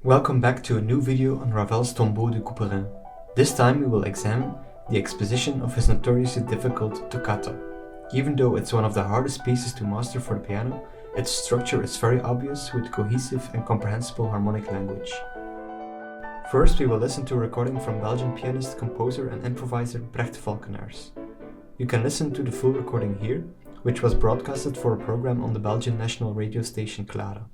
Welcome back to a new video on Ravel's Tombeau de Couperin. This time we will examine the exposition of his notoriously difficult Toccata. Even though it's one of the hardest pieces to master for the piano, its structure is very obvious with cohesive and comprehensible harmonic language. First we will listen to a recording from Belgian pianist, composer and improviser Brecht Valkenaars. You can listen to the full recording here, which was broadcasted for a program on the Belgian national radio station Clara.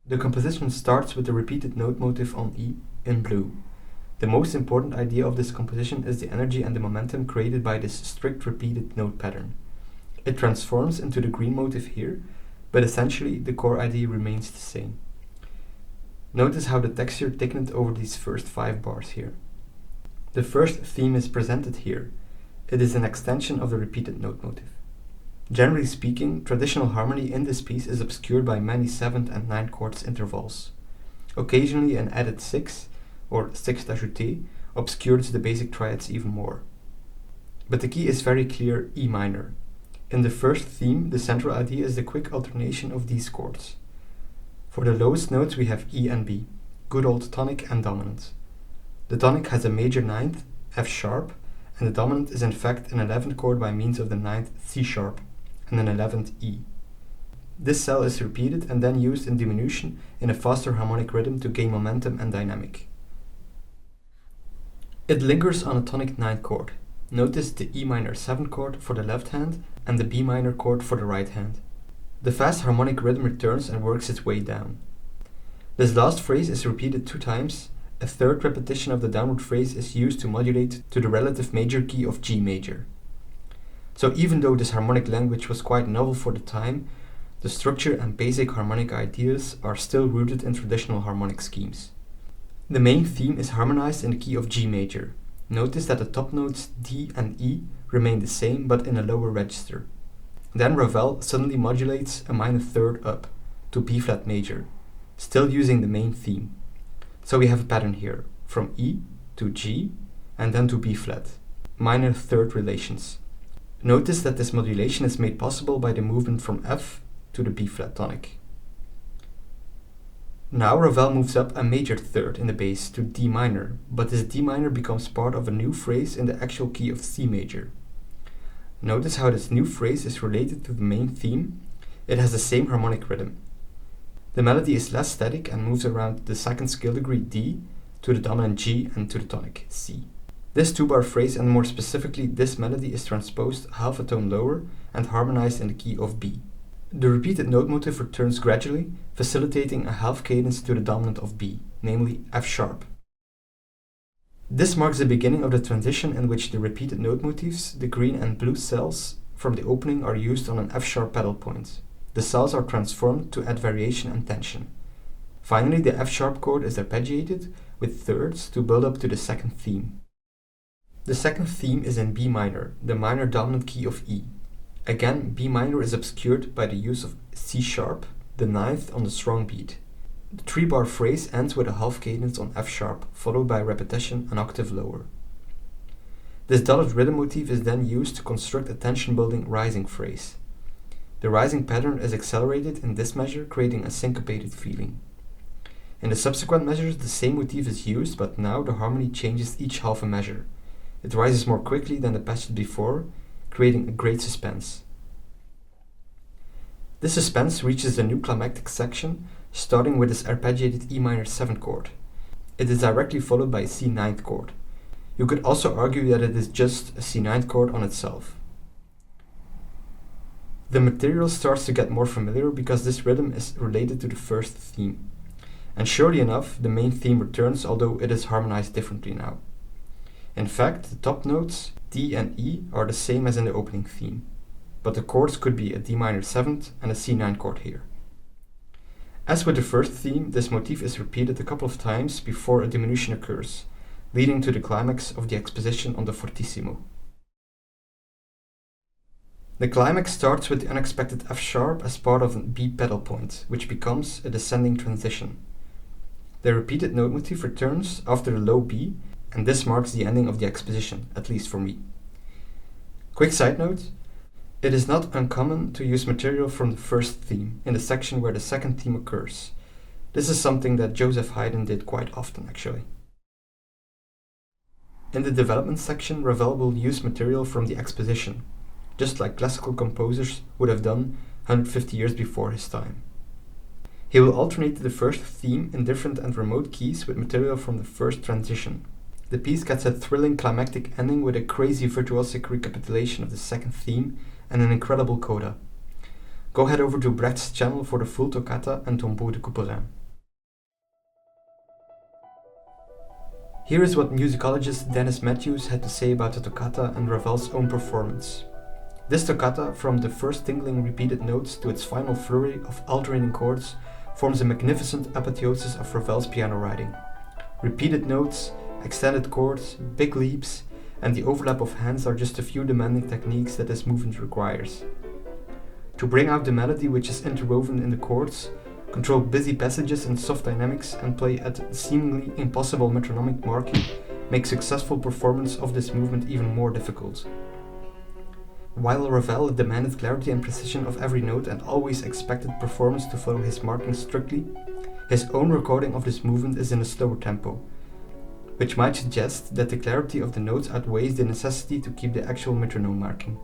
The composition starts with the repeated note motif on E in blue. The most important idea of this composition is the energy and the momentum created by this strict repeated note pattern. It transforms into the green motif here, but essentially the core idea remains the same. Notice how the texture thickened over these first 5 bars here. The first theme is presented here. It is an extension of the repeated note motif. Generally speaking, traditional harmony in this piece is obscured by many 7th and 9th chords intervals. Occasionally an added 6 or sixth ajouté obscures the basic triads even more. But the key is very clear: E minor. In the first theme, the central idea is the quick alternation of these chords. For the lowest notes we have E and B, good old tonic and dominant. The tonic has a major 9th, F sharp, and the dominant is in fact an 11th chord by means of the 9th C sharp and an 11th E. This cell is repeated and then used in diminution in a faster harmonic rhythm to gain momentum and dynamic. It lingers on a tonic 9th chord. Notice the E minor 7th chord for the left hand and the B minor chord for the right hand. The fast harmonic rhythm returns and works its way down. This last phrase is repeated 2 times. A third repetition of the downward phrase is used to modulate to the relative major key of G major. So even though this harmonic language was quite novel for the time, the structure and basic harmonic ideas are still rooted in traditional harmonic schemes. The main theme is harmonized in the key of G major. Notice that the top notes D and E remain the same but in a lower register. Then Ravel suddenly modulates a minor third up to B flat major, still using the main theme. So we have a pattern here, from E to G and then to B flat, minor third relations. Notice that this modulation is made possible by the movement from F to the B flat tonic. Now Ravel moves up a major third in the bass to D minor, but this D minor becomes part of a new phrase in the actual key of C major. Notice how this new phrase is related to the main theme. It has the same harmonic rhythm. The melody is less static and moves around the 2nd scale degree D to the dominant G and to the tonic C. This 2-bar phrase, and more specifically this melody, is transposed half a tone lower and harmonized in the key of B. The repeated note motif returns gradually, facilitating a half cadence to the dominant of B, namely F sharp. This marks the beginning of the transition in which the repeated note motifs, the green and blue cells from the opening, are used on an F sharp pedal point. The cells are transformed to add variation and tension. Finally, the F sharp chord is arpeggiated with thirds to build up to the 2nd theme. The 2nd theme is in B minor, the minor dominant key of E. Again, B minor is obscured by the use of C sharp, the ninth on the strong beat. The 3-bar phrase ends with a half cadence on F sharp, followed by repetition an octave lower. This dotted rhythm motif is then used to construct a tension-building rising phrase. The rising pattern is accelerated in this measure, creating a syncopated feeling. In the subsequent measures, the same motif is used, but now the harmony changes each half a measure. It rises more quickly than the passage before, creating a great suspense. This suspense reaches the new climactic section, starting with this arpeggiated E minor 7 chord. It is directly followed by a C 9th chord. You could also argue that it is just a C 9th chord on itself. The material starts to get more familiar because this rhythm is related to the first theme. And surely enough, the main theme returns, although it is harmonized differently now. In fact, the top notes, D and E, are the same as in the opening theme, but the chords could be a D minor 7th and a C 9 chord here. As with the first theme, this motif is repeated a couple of times before a diminution occurs, leading to the climax of the exposition on the fortissimo. The climax starts with the unexpected F sharp as part of a B pedal point, which becomes a descending transition. The repeated note motif returns after the low B, and this marks the ending of the exposition, at least for me. Quick side note, it is not uncommon to use material from the first theme in the section where the second theme occurs. This is something that Joseph Haydn did quite often, actually. In the development section, Ravel will use material from the exposition, just like classical composers would have done 150 years before his time. He will alternate the first theme in different and remote keys with material from the first transition. The piece gets a thrilling climactic ending with a crazy virtuosic recapitulation of the second theme and an incredible coda. Go head over to Brecht's channel for the full Toccata and Tombeau de Couperin. Here is what musicologist Denis Matthews had to say about the Toccata and Ravel's own performance. This toccata, from the first tingling repeated notes to its final flurry of alternating chords, forms a magnificent apotheosis of Ravel's piano writing. Repeated notes, extended chords, big leaps, and the overlap of hands are just a few demanding techniques that this movement requires. To bring out the melody which is interwoven in the chords, control busy passages and soft dynamics, and play at seemingly impossible metronomic marking makes successful performance of this movement even more difficult. While Ravel demanded clarity and precision of every note and always expected performance to follow his marking strictly, his own recording of this movement is in a slower tempo, which might suggest that the clarity of the notes outweighs the necessity to keep the actual metronome marking.